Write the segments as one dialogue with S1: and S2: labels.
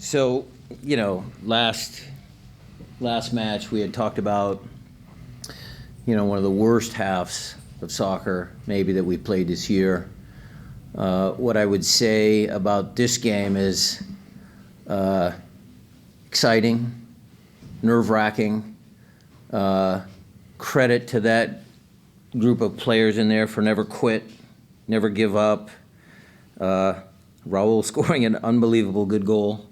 S1: So, last match we had talked about, one of the worst halves of soccer maybe that we played this year. What I would say about this game is exciting, nerve-wracking. Credit to that group of players in there for never quit, never give up. Raul scoring an unbelievable good goal,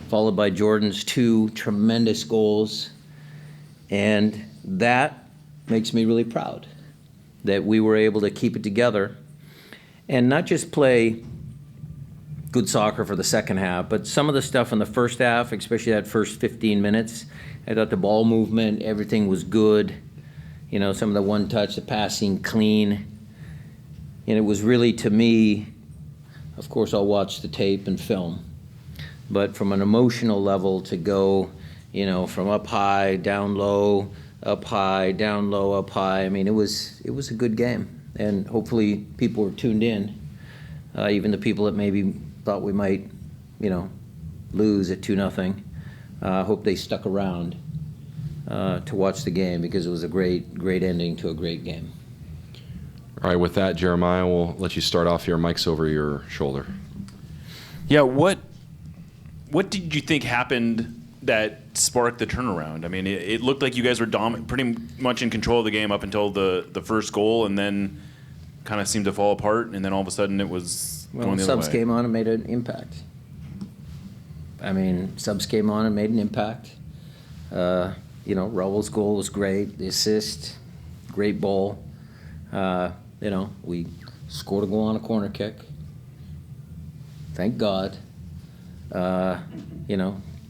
S1: followed by Jordan's 2 tremendous goals. And that makes me really proud that we were able to keep it together and not just play good soccer for the second half, but some of the stuff in the first half, especially that first 15 minutes, I thought the ball movement, everything was good. Some of the one touch, the passing clean. And it was really, to me, of course I'll watch the tape and film, but from an emotional level to go, from up high, down low, up high, down low, up high. I mean, it was a good game. And hopefully people were tuned in, even the people that maybe thought we might, lose at 2-0. Hope they stuck around to watch the game because it was a great ending to a great game.
S2: All right, with that, Jeremiah, we'll let you start off here. Mic's over your shoulder.
S3: Yeah, what did you think happened that sparked the turnaround? I mean, it looked like you guys were pretty much in control of the game up until the first goal, and then kind of seemed to fall apart, and then all of a sudden it was going the other way.
S1: Subs came on and made an impact. Raul's goal was great. The assist, great ball. We scored a goal on a corner kick. Thank God.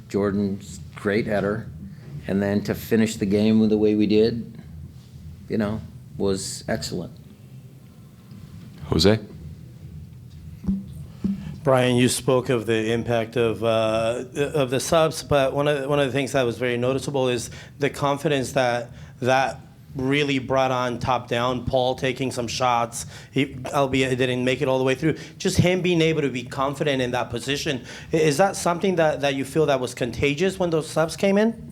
S1: Jordan's great header. And then to finish the game the way we did, was excellent.
S2: Jose?
S4: Brian, you spoke of the impact of the subs, but one of the things that was very noticeable is the confidence that really brought on top down. Paul taking some shots, albeit he didn't make it all the way through. Just him being able to be confident in that position. Is that something that you feel that was contagious when those subs came in?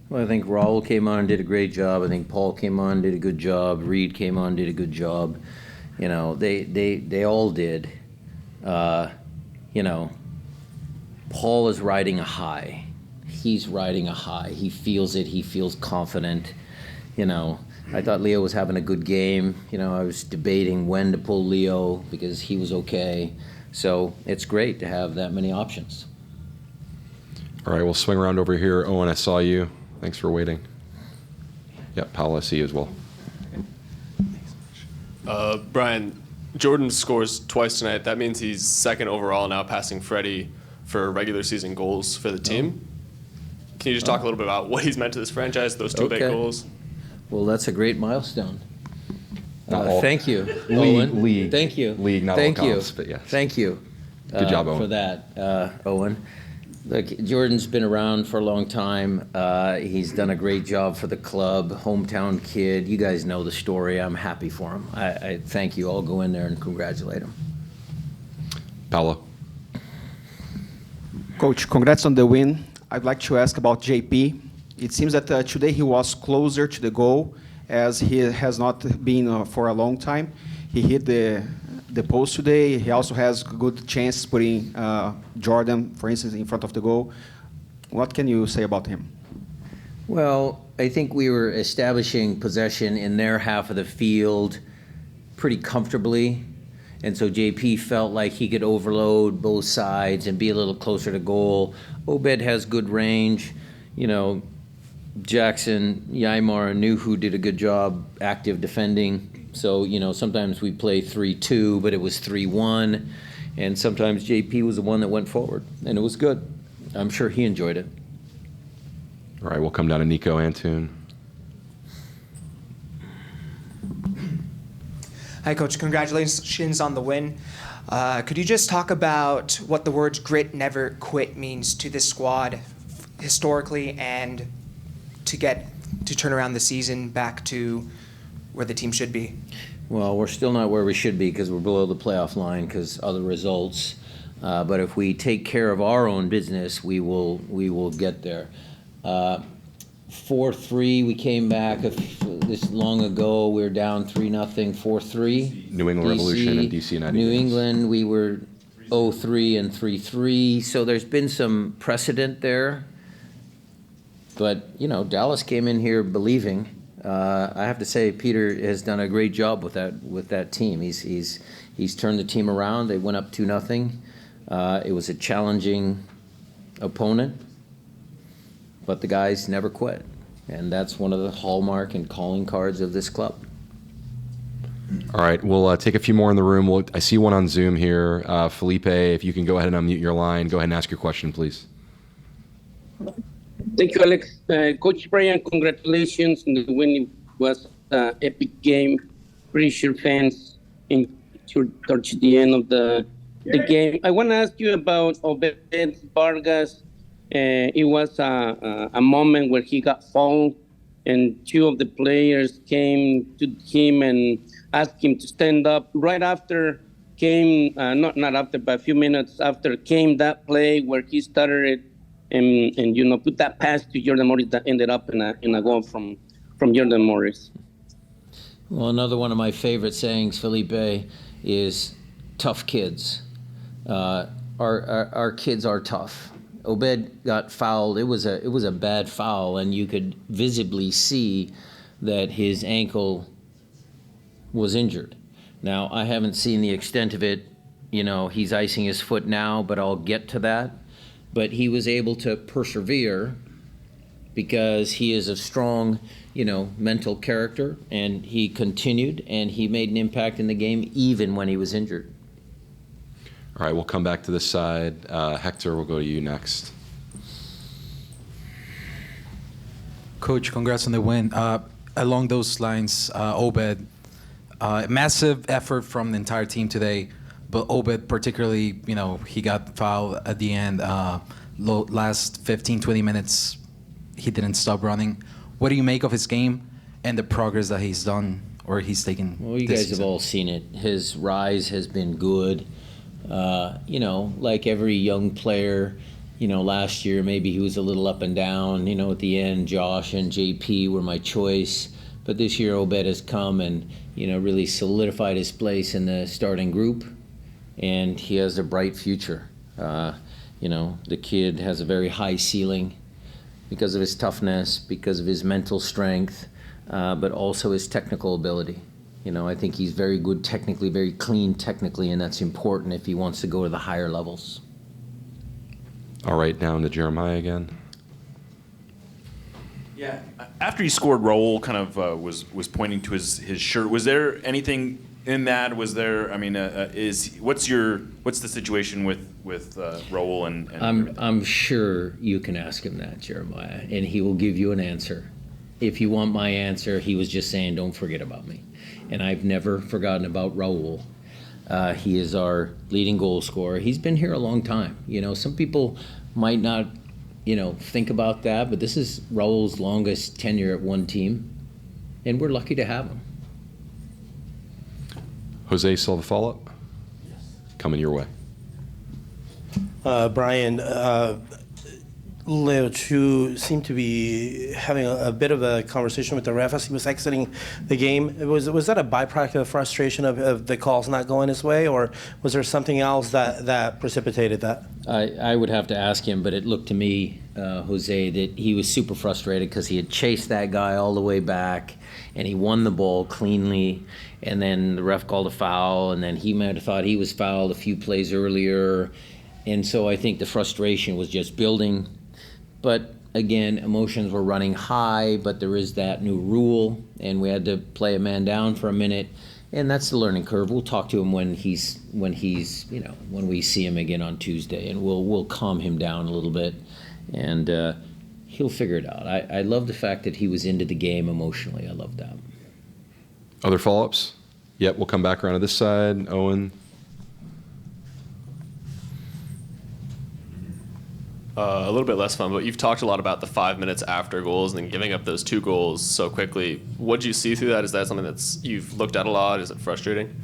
S1: Well, I think Raul came on and did a great job. I think Paul came on and did a good job. Reed came on and did a good job. They all did. Paul is riding a high. He's riding a high. He feels it. He feels confident. I thought Leo was having a good game. I was debating when to pull Leo because he was okay. So it's great to have that many options.
S2: All right, we'll swing around over here. Owen, I saw you. Thanks for waiting. Yep, Paolo, I see you as well.
S5: Brian, Jordan scores twice tonight. That means he's second overall now, passing Freddie for regular season goals for the team. Can you just talk a little bit about what he's meant to this franchise, those two late goals?
S1: Well, that's a great milestone. Thank you,
S2: Owen.
S1: League. Thank you.
S2: League, not all comps, but yes.
S1: Thank you.
S2: Good job, Owen.
S1: For that, Owen. Look, Jordan's been around for a long time. He's done a great job for the club, hometown kid. You guys know the story. I'm happy for him. I thank you. I'll go in there and congratulate him.
S2: Paolo.
S6: Coach, congrats on the win. I'd like to ask about JP. It seems that today he was closer to the goal as he has not been for a long time. He hit the post today. He also has good chances putting Jordan, for instance, in front of the goal. What can you say about him?
S1: Well, I think we were establishing possession in their half of the field pretty comfortably. And so JP felt like he could overload both sides and be a little closer to goal. Obed has good range. Jackson, Yaimar, and Nuhu did a good job active defending. So, sometimes we play 3-2, but it was 3-1. And sometimes JP was the one that went forward. And it was good. I'm sure he enjoyed it.
S2: All right, we'll come down to Nico Antun.
S7: Hi, Coach. Congratulations on the win. Could you just talk about what the words grit, never quit means to this squad historically and to turn around the season back to where the team should be?
S1: Well, we're still not where we should be because we're below the playoff line because other results. But if we take care of our own business, we will get there. 4-3, we came back this long ago. We were down 3-0, 4-3.
S2: New England Revolution and DC United.
S1: New England, we were 0-3 and 3-3. So there's been some precedent there. But, Dallas came in here believing. I have to say, Peter has done a great job with that team. He's turned the team around. They went up 2-0. It was a challenging opponent, but the guys never quit. And that's one of the hallmark and calling cards of this club.
S2: All right, we'll take a few more in the room. I see one on Zoom here. Felipe, if you can go ahead and unmute your line, go ahead and ask your question, please.
S8: Thank you, Alex. Coach Brian, congratulations on the win. It was an epic game. Pretty sure fans towards the end of the game. I want to ask you about Obed Vargas. It was a moment where he got fouled, and two of the players came to him and asked him to stand up. Right after came, not after, but a few minutes after came that play where he started and put that pass to Jordan Morris that ended up in a goal from Jordan Morris.
S1: Well, another one of my favorite sayings, Felipe, is tough kids. Our kids are tough. Obed got fouled. It was a bad foul, and you could visibly see that his ankle was injured. Now, I haven't seen the extent of it. He's icing his foot now, but I'll get to that. But he was able to persevere because he is a strong, mental character, and he continued, and he made an impact in the game even when he was injured.
S2: All right, we'll come back to this side. Hector, we'll go to you next.
S9: Coach, congrats on the win. Along those lines, Obed, massive effort from the entire team today, but Obed particularly, he got fouled at the end. Last 15, 20 minutes, he didn't stop running. What do you make of his game and the progress that he's done or he's taken?
S1: Well, you guys have all seen it. His rise has been good. Like every young player, last year maybe he was a little up and down. At the end, Josh and JP were my choice. But this year, Obed has come and, really solidified his place in the starting group. And he has a bright future. The kid has a very high ceiling because of his toughness, because of his mental strength, but also his technical ability. I think he's very good technically, very clean technically, and that's important if he wants to go to the higher levels.
S2: All right, down to Jeremiah again.
S3: Yeah. After he scored, Raul kind of was pointing to his shirt. Was there anything in that? Was there? What's the situation with Raul and?
S1: I'm sure you can ask him that, Jeremiah, and he will give you an answer. If you want my answer, he was just saying, "Don't forget about me," and I've never forgotten about Raul. He is our leading goal scorer. He's been here a long time. Some people might not, think about that, but this is Raul's longest tenure at one team, and we're lucky to have him.
S2: Jose, still have a follow-up? Yes. Coming your way.
S4: Brian, Leo Chu seemed to be having a bit of a conversation with the ref as he was exiting the game. Was that a byproduct of frustration of the calls not going his way, or was there something else that precipitated that?
S1: I would have to ask him, but it looked to me, Jose, that he was super frustrated because he had chased that guy all the way back, and he won the ball cleanly, and then the ref called a foul, and then he might have thought he was fouled a few plays earlier, and so I think the frustration was just building. But again, emotions were running high, but there is that new rule, and we had to play a man down for a minute, and that's the learning curve. We'll talk to him when we see him again on Tuesday, and we'll calm him down a little bit, and he'll figure it out. I love the fact that he was into the game emotionally. I love that.
S2: Other follow-ups? Yep, we'll come back around to this side. Owen.
S5: A little bit less fun, but you've talked a lot about the 5 minutes after goals and then giving up those 2 goals so quickly. What did you see through that? Is that something you've looked at a lot? Is it frustrating?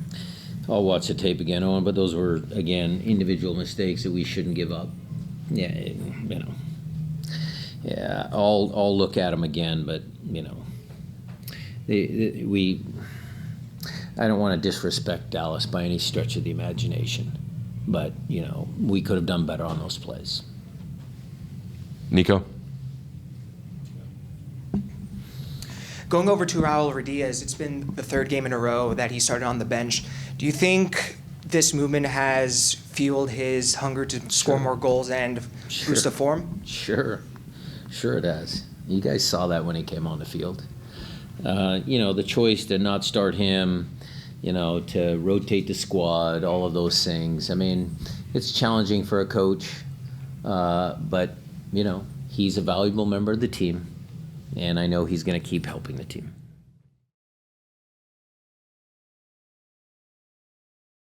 S1: I'll watch the tape again, Owen, but those were, again, individual mistakes that we shouldn't give up. Yeah, you know. Yeah, I'll look at them again, but, you know, I don't want to disrespect Dallas by any stretch of the imagination, but, you know, we could have done better on those plays.
S2: Nico?
S7: Going over to Raul Ruidiaz, it's been the third game in a row that he started on the bench. Do you think this movement has fueled his hunger to score more goals and boost the form?
S1: Sure it has. You guys saw that when he came on the field. You know, the choice to not start him, you know, to rotate the squad, all of those things. I mean, it's challenging for a coach, but, you know, he's a valuable member of the team, and I know he's going to keep helping the team.